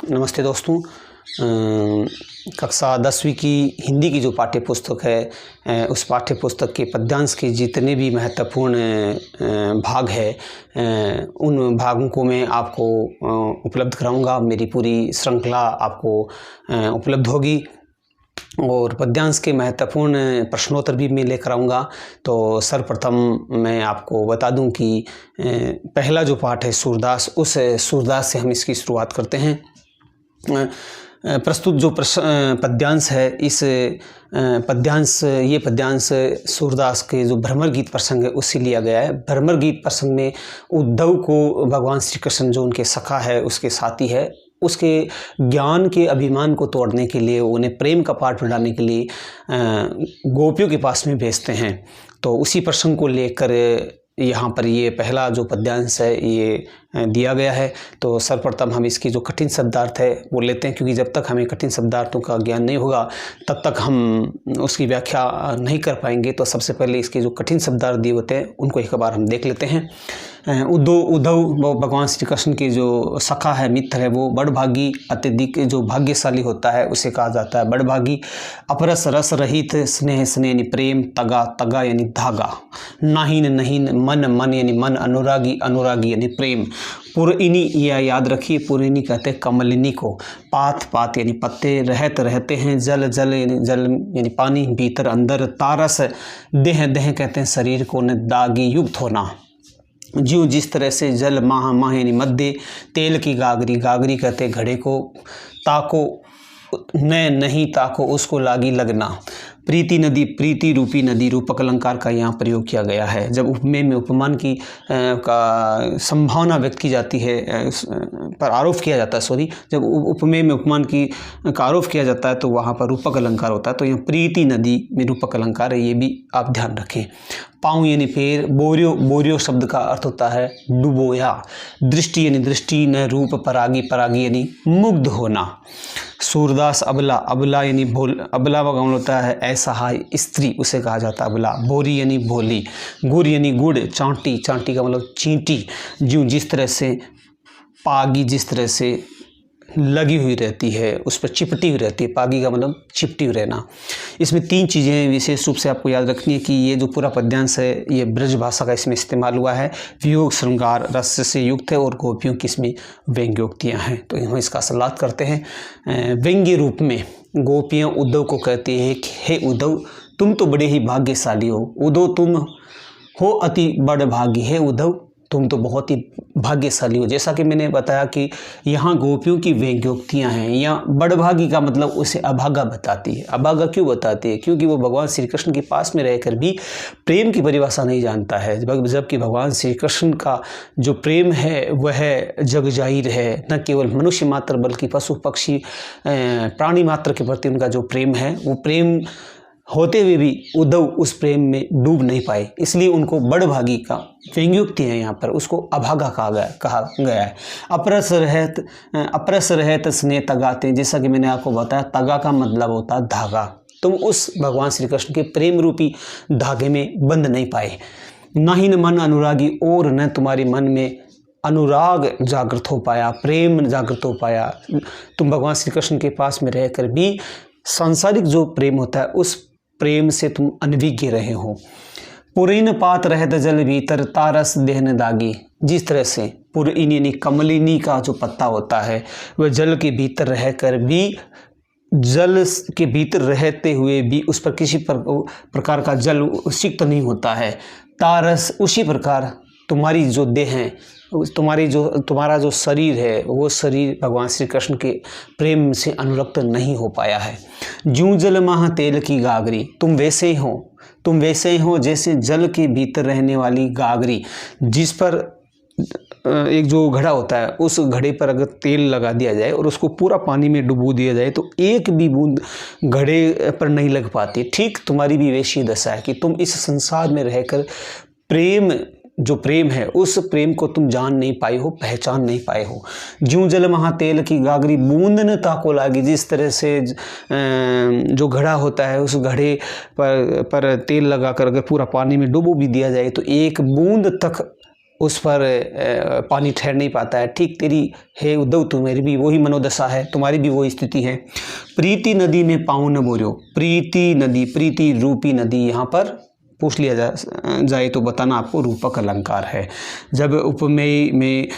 नमस्ते दोस्तों। कक्षा 10वीं की हिंदी की जो पाठ्य पुस्तक है, उस पाठ्य पुस्तक के पद्यांश के जितने भी महत्वपूर्ण भाग है, उन भागों को मैं आपको उपलब्ध कराऊंगा। मेरी पूरी श्रृंखला आपको उपलब्ध होगी और पद्यांश के महत्वपूर्ण प्रश्नोत्तर भी मैं लेकर आऊँगा। तो सर्वप्रथम मैं आपको बता दूं कि पहला जो पाठ है सूरदास, उस सूरदास से हम इसकी शुरुआत करते हैं। प्रस्तुत जो पद्यांश है, इस पद्यांश सूरदास के जो भ्रमर गीत प्रसंग है उससे लिया गया है। भ्रमर गीत प्रसंग में उद्धव को भगवान श्री कृष्ण जो उनके सखा है, उसके साथी है, उसके ज्ञान के अभिमान को तोड़ने के लिए, उन्हें प्रेम का पाठ पढ़ाने के लिए गोपियों के पास में भेजते हैं। तो उसी प्रसंग को लेकर यहाँ पर ये पहला जो पद्यांश है ये दिया गया है। तो सर्वप्रथम हम इसकी जो कठिन शब्दार्थ है वो लेते हैं, क्योंकि जब तक हमें कठिन शब्दार्थों का ज्ञान नहीं होगा तब तक हम उसकी व्याख्या नहीं कर पाएंगे। तो सबसे पहले इसके जो कठिन शब्दार्थ दिए होते हैं उनको एक बार हम देख लेते हैं। उद्धव भगवान श्री कृष्ण के जो सखा है, मित्र है, वो बड़भागी, अत्यधिक जो भाग्यशाली होता है उसे कहा जाता है बड़भागी। अपरस रस रहित, स्नेह स्नेह यानी प्रेम, तगा तगा यानी धागा, नाहीन नहीन, मन मन यानी मन, अनुरागी अनुरागी यानी प्रेम। पुरइनी, यह याद रखिए, पुरइनी कहते हैं कमलिनी को। पात पात यानी पत्ते, रहत रहते हैं, जल जल यानी पानी, भीतर अंदर। तारस, देह देह कहते हैं शरीर को, न दागी युक्त होना, ज्यों जिस तरह से। जल माह माह यानी मध्य। तेल की गागरी, गागरी कहते हैं घड़े को। ताको, न नहीं ताको उसको लागी लगना। प्रीति नदी, प्रीति रूपी नदी, रूपक अलंकार का यहाँ प्रयोग किया गया है। जब उपमेय में उपमान की का संभावना व्यक्त की जाती है, पर आरोप किया जाता है, जब उपमेय में उपमान की का आरोप किया जाता है तो वहाँ पर रूपक अलंकार होता है। तो यहाँ प्रीति नदी में रूपक अलंकार है, ये भी आप ध्यान रखें। पाँव यानी पैर। बोरियो, बोरियो शब्द का अर्थ होता है डुबोया। दृष्टि यानी दृष्टि, न रूप। परागी, परागी यानी मुग्ध होना। सूरदास अबला, अबला यानी भोल, अबला का मतलब होता है असहाय स्त्री, उसे कहा जाता है अबला। बोरी यानी भोली। गुड़ यानी गुड़। चांटी, चांटी का मतलब चींटी। ज्यों जिस तरह से। पागी, जिस तरह से लगी हुई रहती है, उस पर चिपटी हुई रहती है। पागी का मतलब चिपटी हुई रहना। इसमें तीन चीज़ें विशेष रूप से आपको याद रखनी है कि ये जो पूरा पद्यांश है ये ब्रज भाषा का इसमें इस्तेमाल हुआ है। वियोग श्रृंगार रस से युक्त है और गोपियों की इसमें व्यंग्योक्तियाँ हैं। तो हम इसका सलाद करते हैं। व्यंग्य रूप में गोपियाँ उद्धव को कहती है कि हे उद्धव, तुम तो बड़े ही भाग्यशाली हो। उद्धव, तुम हो अति बड़ भागी। है उद्धव, तुम तो बहुत ही भाग्यशाली हो। जैसा कि मैंने बताया कि यहाँ गोपियों की व्यंग्योक्तियाँ हैं। यहाँ बड़भागी का मतलब उसे अभागा बताती है। अभागा क्यों बताती है? क्योंकि वो भगवान श्री कृष्ण के पास में रहकर भी प्रेम की परिभाषा नहीं जानता है, जबकि भगवान श्री कृष्ण का जो प्रेम है वह जग जाहिर है। न केवल मनुष्य मात्र बल्कि पशु पक्षी प्राणी मात्र के प्रति उनका जो प्रेम है, वो प्रेम होते हुए भी उद्धव उस प्रेम में डूब नहीं पाए, इसलिए उनको बड़भागी का व्यंग्योक्ति है यहाँ पर, उसको अभागा कहा गया है। अपरस रहत स्नेह तगाते, जैसा कि मैंने आपको बताया, तगा का मतलब होता है धागा। तुम उस भगवान श्री कृष्ण के प्रेम रूपी धागे में बंध नहीं पाए। ना ही न मन अनुरागी, और न तुम्हारे मन में अनुराग जागृत हो पाया, प्रेम जागृत हो पाया। तुम भगवान श्री कृष्ण के पास में रहकर भी सांसारिक जो प्रेम होता है उस प्रेम से तुम अनभिज्ञ रहे हो। पुरीन पात रहत जल भीतर, तारस देहन दागी, जिस तरह से पुरीन यानी कमलिनी का जो पत्ता होता है वह जल के भीतर रहकर भी, जल के भीतर रहते हुए भी उस पर किसी प्रकार का जल सिक्त नहीं होता है। तारस, उसी प्रकार तुम्हारी जो देह है, तुम्हारा जो शरीर है, वो शरीर भगवान श्री कृष्ण के प्रेम से अनुरक्त नहीं हो पाया है। ज्यों जल माह तेल की गागरी, तुम वैसे ही हो जैसे जल के भीतर रहने वाली गागरी, जिस पर एक जो घड़ा होता है, उस घड़े पर अगर तेल लगा दिया जाए और उसको पूरा पानी में डुबो दिया जाए तो एक भी बूंद घड़े पर नहीं लग पाती। ठीक तुम्हारी भी वैसी दशा है कि तुम इस संसार में रहकर जो प्रेम है उस प्रेम को तुम जान नहीं पाए हो, पहचान नहीं पाए हो। ज्यों जल महा तेल की गागरी, बूंद न ताको लागी, जिस तरह से जो घड़ा होता है उस घड़े पर तेल लगाकर अगर पूरा पानी में डुबो भी दिया जाए तो एक बूंद तक उस पर पानी ठहर नहीं पाता है। ठीक तेरी हे उद्धव तुम्हारी भी वही मनोदशा है, तुम्हारी भी वही स्थिति है। प्रीति नदी में पाँव न बोरियो, प्रीति नदी, प्रीति रूपी नदी यहाँ पर पूछ लिया जाए तो बताना आपको रूपक अलंकार है। जब उपमेय में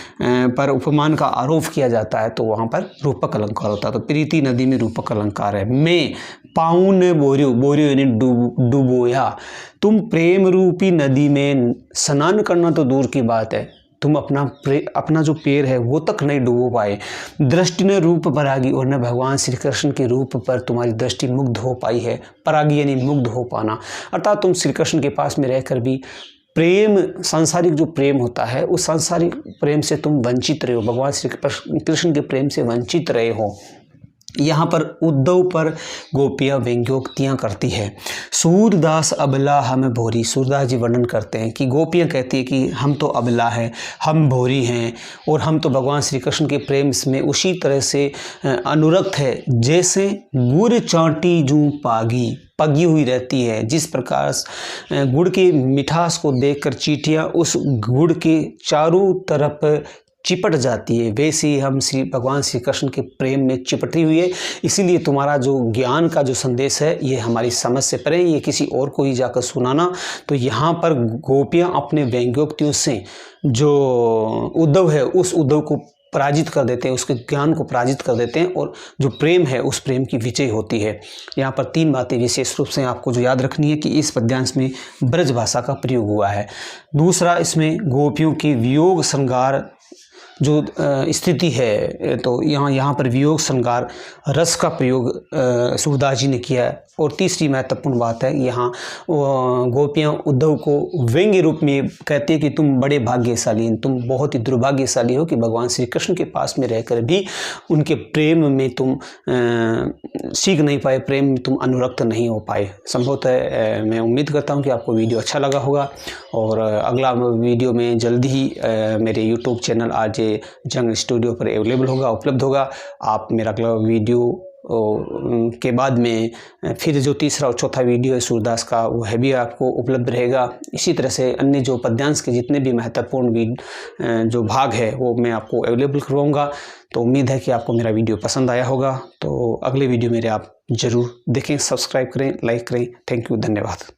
पर उपमान का आरोप किया जाता है तो वहाँ पर रूपक अलंकार होता है। तो प्रीति नदी में रूपक अलंकार है। मैं पाँव न बोरियो, बोरियो यानी डूबोया। तुम प्रेम रूपी नदी में स्नान करना तो दूर की बात है, तुम अपना जो पैर है वो तक नहीं डुबो पाए। दृष्टि न रूप परागी, और न भगवान श्री कृष्ण के रूप पर तुम्हारी दृष्टि मुग्ध हो पाई है। परागी यानी मुग्ध हो पाना, अर्थात तुम श्री कृष्ण के पास में रहकर भी प्रेम, सांसारिक जो प्रेम होता है उस सांसारिक प्रेम से तुम वंचित रहे हो, भगवान श्री कृष्ण के प्रेम से वंचित रहे हो। यहाँ पर उद्धव पर गोपियाँ व्यंग्योक्तियाँ करती है। सूरदास अबला हम भोरी, सूरदास जी वर्णन करते हैं कि गोपियाँ कहती है कि हम तो अबला हैं, हम भोरी हैं, और हम तो भगवान श्री कृष्ण के प्रेम में उसी तरह से अनुरक्त है जैसे गुड़ चाटी जूं पगी हुई रहती है। जिस प्रकार गुड़ की मिठास को देखकर चींटियाँ उस गुड़ के चारों तरफ चिपट जाती है, वैसे ही हम भगवान श्री कृष्ण के प्रेम में चिपटी हुई है। इसीलिए तुम्हारा जो ज्ञान का जो संदेश है ये हमारी समझ से परे, ये किसी और को ही जाकर सुनाना। तो यहाँ पर गोपियाँ अपने व्यंग्योक्तियों से जो उद्धव है उस उद्धव को पराजित कर देते हैं, उसके ज्ञान को पराजित कर देते हैं, और जो प्रेम है उस प्रेम की विजय होती है। यहाँ पर 3 बातें विशेष रूप से आपको जो याद रखनी है कि इस पद्यांश में ब्रज भाषा का प्रयोग हुआ है। दूसरा, इसमें गोपियों के वियोग श्रृंगार जो स्थिति है, तो यहाँ पर वियोग श्रृंगार रस का प्रयोग सूरदास जी ने किया है। और तीसरी महत्वपूर्ण बात है, यहाँ गोपियाँ उद्धव को व्यंग्य रूप में कहती है कि तुम बड़े भाग्यशाली हैं, तुम बहुत ही दुर्भाग्यशाली हो कि भगवान श्री कृष्ण के पास में रहकर भी उनके प्रेम में तुम सीख नहीं पाए, प्रेम में तुम अनुरक्त नहीं हो पाए। संभवतः मैं उम्मीद करता हूँ कि आपको वीडियो अच्छा लगा होगा, और अगला वीडियो में जल्दी ही मेरे यूट्यूब चैनल RJ जंग स्टूडियो पर अवेलेबल होगा, उपलब्ध होगा। आप मेरा अगला वीडियो के बाद में फिर जो तीसरा और चौथा वीडियो है सूरदास का, वो है भी आपको उपलब्ध रहेगा। इसी तरह से अन्य जो पद्यांश के जितने भी महत्वपूर्ण जो भाग है वो मैं आपको अवेलेबल करवाऊंगा। तो उम्मीद है कि आपको मेरा वीडियो पसंद आया होगा। तो अगले वीडियो मेरे आप ज़रूर देखें, सब्सक्राइब करें, लाइक करें। थैंक यू, धन्यवाद।